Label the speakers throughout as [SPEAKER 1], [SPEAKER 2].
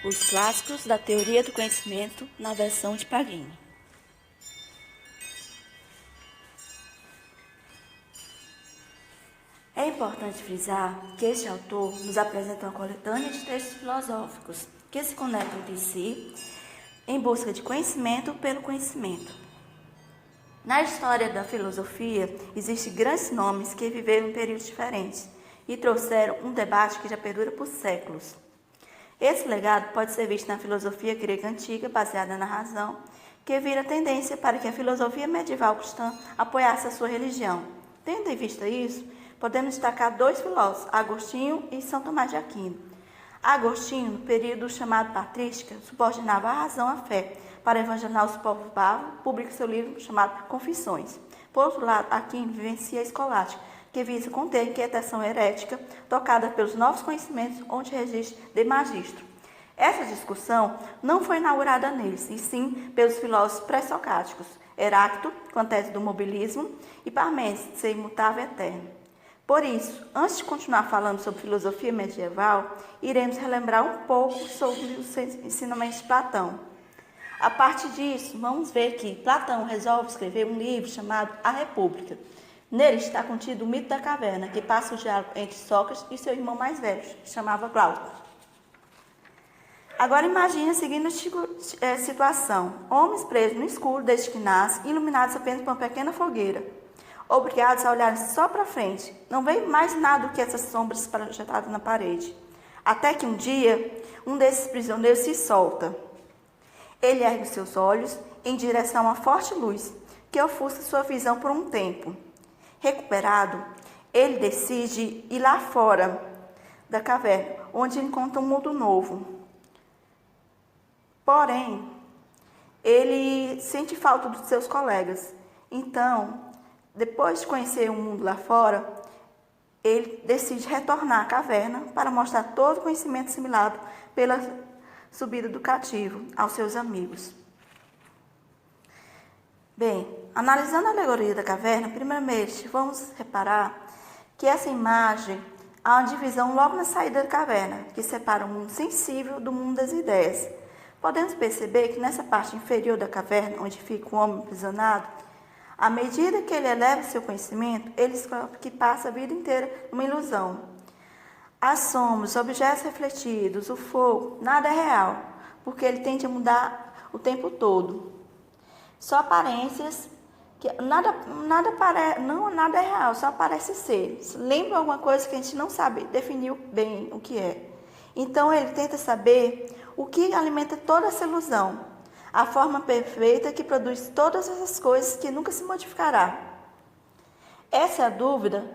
[SPEAKER 1] Os clássicos da teoria do conhecimento na versão de Paganini. É importante frisar que este autor nos apresenta uma coletânea de textos filosóficos que se conectam entre si em busca de conhecimento pelo conhecimento. Na história da filosofia, existem grandes nomes que viveram em períodos diferentes e trouxeram um debate que já perdura por séculos. Esse legado pode ser visto na filosofia grega antiga, baseada na razão, que vira tendência para que a filosofia medieval cristã apoiasse a sua religião. Tendo em vista isso, podemos destacar dois filósofos, Agostinho e São Tomás de Aquino. Agostinho, no período chamado patrística, subordinava a razão à fé. Para evangelizar os povos bárbaros, publica seu livro chamado Confissões. Por outro lado, Aquino vivencia a escolástica, que visa conter a inquietação herética tocada pelos novos conhecimentos onde registro de magistro. Essa discussão não foi inaugurada neles, e sim pelos filósofos pré-socráticos, Heráclito, com a tese do mobilismo, e Parmênides, de ser imutável e eterno. Por isso, antes de continuar falando sobre filosofia medieval, iremos relembrar um pouco sobre os ensinamentos de Platão. A partir disso, vamos ver que Platão resolve escrever um livro chamado A República. Nele está contido o mito da caverna, que passa o diálogo entre Sócrates e seu irmão mais velho, que chamava Glauco. Agora imagine a seguinte situação: homens presos no escuro desde que nascem, iluminados apenas por uma pequena fogueira, obrigados a olhar só para frente. Não veem mais nada do que essas sombras projetadas na parede. Até que um dia, um desses prisioneiros se solta. Ele ergue seus olhos em direção a uma forte luz, que ofusca sua visão por um tempo. Recuperado, ele decide ir lá fora da caverna, onde encontra um mundo novo. Porém, ele sente falta dos seus colegas. Então, depois de conhecer o mundo lá fora, ele decide retornar à caverna para mostrar todo o conhecimento assimilado pela subida do cativo aos seus amigos. Bem, analisando a alegoria da caverna, primeiramente vamos reparar que essa imagem há uma divisão logo na saída da caverna, que separa o mundo sensível do mundo das ideias. Podemos perceber que nessa parte inferior da caverna, onde fica o homem aprisionado, à medida que ele eleva seu conhecimento, ele descobre que passa a vida inteira numa ilusão. As sombras, os objetos refletidos, o fogo, nada é real, porque ele tende a mudar o tempo todo. Só aparências, que nada é real, só parece ser. Lembra alguma coisa que a gente não sabe definir bem o que é. Então ele tenta saber o que alimenta toda essa ilusão, a forma perfeita que produz todas essas coisas que nunca se modificará. Essa é a dúvida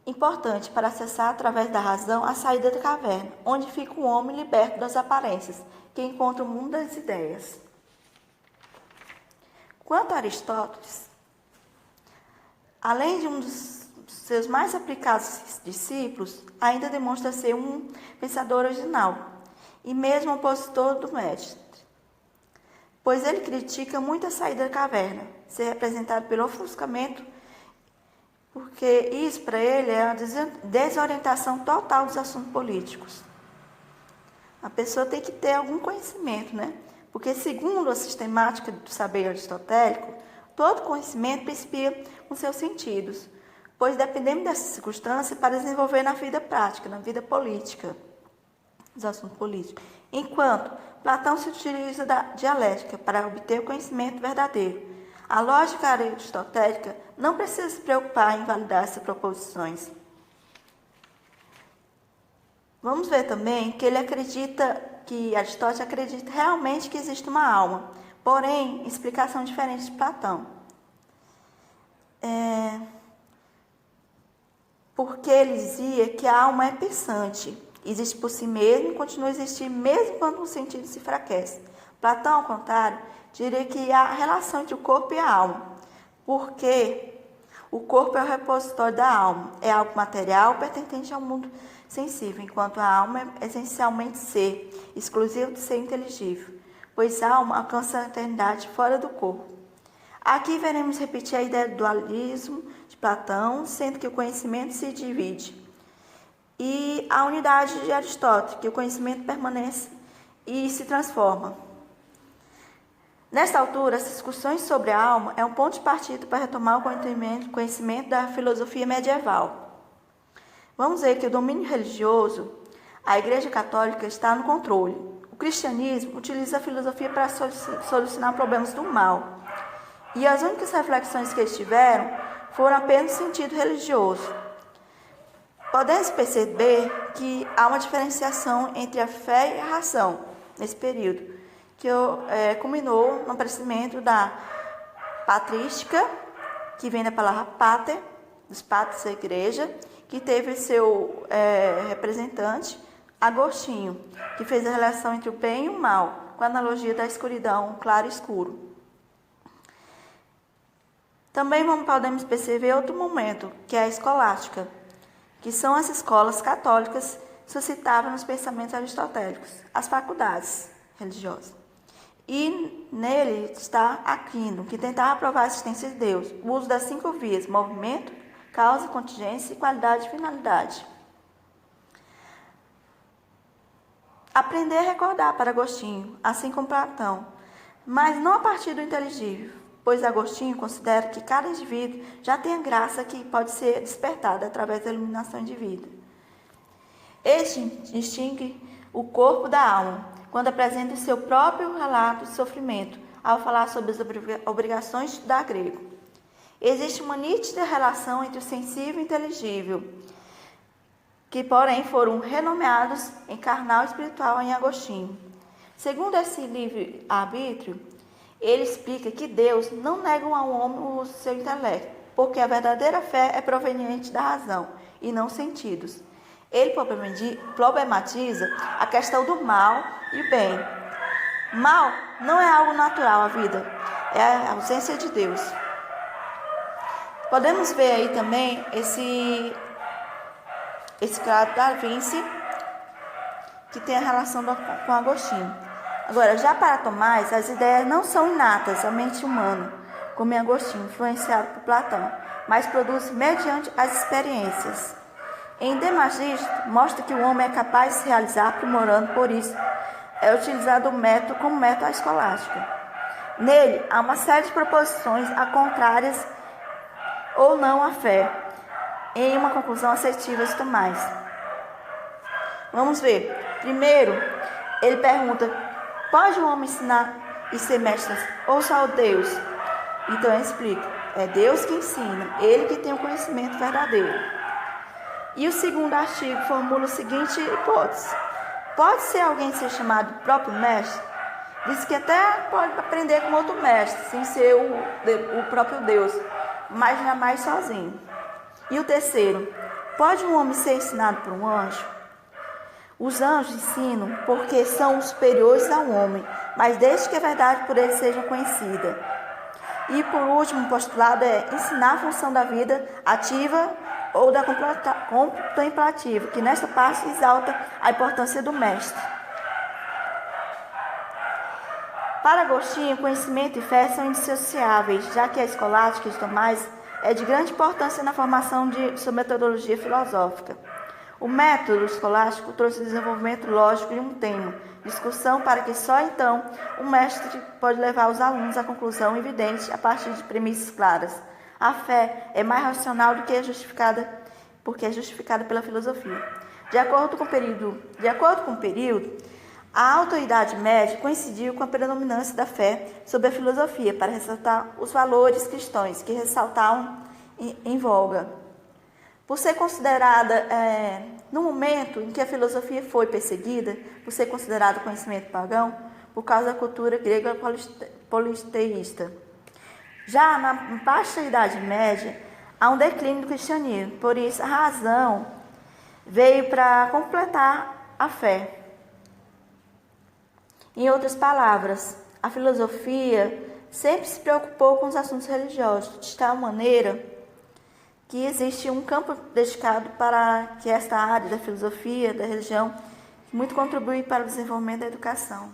[SPEAKER 1] importante para acessar através da razão a saída da caverna, onde fica o homem liberto das aparências, que encontra o mundo das ideias. Quanto a Aristóteles, além de um dos seus mais aplicados discípulos, ainda demonstra ser um pensador original e mesmo opositor do mestre, pois ele critica muito a saída da caverna, ser representado pelo ofuscamento, porque isso para ele é uma desorientação total dos assuntos políticos. A pessoa tem que ter algum conhecimento, né? Porque, segundo a sistemática do saber aristotélico, todo conhecimento principia com seus sentidos, pois dependemos dessa circunstância para desenvolver na vida prática, na vida política, os assuntos políticos. Enquanto Platão se utiliza da dialética para obter o conhecimento verdadeiro, a lógica aristotélica não precisa se preocupar em validar essas proposições. Vamos ver também que Aristóteles acredita realmente que existe uma alma, porém, explicação diferente de Platão. Porque ele dizia que a alma é pensante, existe por si mesmo e continua a existir mesmo quando o sentido se enfraquece. Platão, ao contrário, diria que há relação entre o corpo e a alma, porque o corpo é o repositório da alma, é algo material pertencente ao mundo sensível, enquanto a alma é essencialmente ser, exclusivo de ser inteligível, pois a alma alcança a eternidade fora do corpo. Aqui veremos repetir a ideia do dualismo de Platão, sendo que o conhecimento se divide, e a unidade de Aristóteles, que o conhecimento permanece e se transforma. Nesta altura, as discussões sobre a alma é um ponto de partida para retomar o conhecimento da filosofia medieval. Vamos ver que o domínio religioso, a Igreja Católica está no controle. O cristianismo utiliza a filosofia para solucionar problemas do mal. E as únicas reflexões que eles tiveram foram apenas no sentido religioso. Podemos perceber que há uma diferenciação entre a fé e a razão nesse período, que culminou no aparecimento da patrística, que vem da palavra pater, dos patres da igreja, que teve seu representante, Agostinho, que fez a relação entre o bem e o mal, com a analogia da escuridão, claro e escuro. Também podemos perceber outro momento, que é a escolástica, que são as escolas católicas que suscitavam nos pensamentos aristotélicos, as faculdades religiosas. E nele está Aquino, que tentava provar a existência de Deus, o uso das 5 vias: movimento, causa, contingência, qualidade e finalidade. Aprender a recordar para Agostinho, assim como Platão, mas não a partir do inteligível, pois Agostinho considera que cada indivíduo já tem a graça que pode ser despertada através da iluminação indivídua. Este distingue o corpo da alma, quando apresenta o seu próprio relato de sofrimento, ao falar sobre as obrigações de estudar grego. Existe uma nítida relação entre o sensível e o inteligível, que porém foram renomeados em carnal e espiritual em Agostinho. Segundo esse livre-arbítrio, ele explica que Deus não nega ao homem o seu intelecto, porque a verdadeira fé é proveniente da razão e não sentidos. Ele problematiza a questão do mal e o bem. Mal não é algo natural à vida, é a ausência de Deus. Podemos ver aí também esse claro da Vinci, que tem a relação com Agostinho. Agora, já para Tomás, as ideias não são inatas à mente humana, como em Agostinho, influenciado por Platão, mas produzem mediante as experiências. Em Demagisto, mostra que o homem é capaz de se realizar aprimorando, por isso é utilizado o método como método escolástico. Nele, há uma série de proposições a contrárias ou não à fé, em uma conclusão assertiva de Tomás. Vamos ver. Primeiro, ele pergunta: pode um homem ensinar e ser mestre ou só Deus? Então ele explica: é Deus que ensina, ele que tem o conhecimento verdadeiro. E o segundo artigo formula a seguinte hipótese: pode ser alguém ser chamado próprio mestre? Diz que até pode aprender com outro mestre, sem ser o próprio Deus, mas jamais sozinho. E o terceiro: pode um homem ser ensinado por um anjo? Os anjos ensinam porque são superiores ao homem, mas desde que a verdade por eles seja conhecida. E por último, o postulado é ensinar a função da vida ativa ou da contemplativa, que nesta parte exalta a importância do mestre. Para Agostinho, conhecimento e fé são indissociáveis, já que a escolástica de Tomás é de grande importância na formação de sua metodologia filosófica. O método escolástico trouxe desenvolvimento lógico de um tema, discussão para que só então o mestre pode levar os alunos à conclusão evidente a partir de premissas claras. A fé é mais racional do que porque é justificada pela filosofia. De acordo com o período, a autoridade média coincidiu com a predominância da fé sobre a filosofia para ressaltar os valores cristãos que ressaltavam em voga. Por ser considerada, no momento em que a filosofia foi perseguida, por ser considerada conhecimento pagão, por causa da cultura grega politeísta. Já na baixa Idade Média, há um declínio do cristianismo, por isso a razão veio para completar a fé. Em outras palavras, a filosofia sempre se preocupou com os assuntos religiosos, de tal maneira que existe um campo dedicado para que esta área da filosofia, da religião, muito contribui para o desenvolvimento da educação.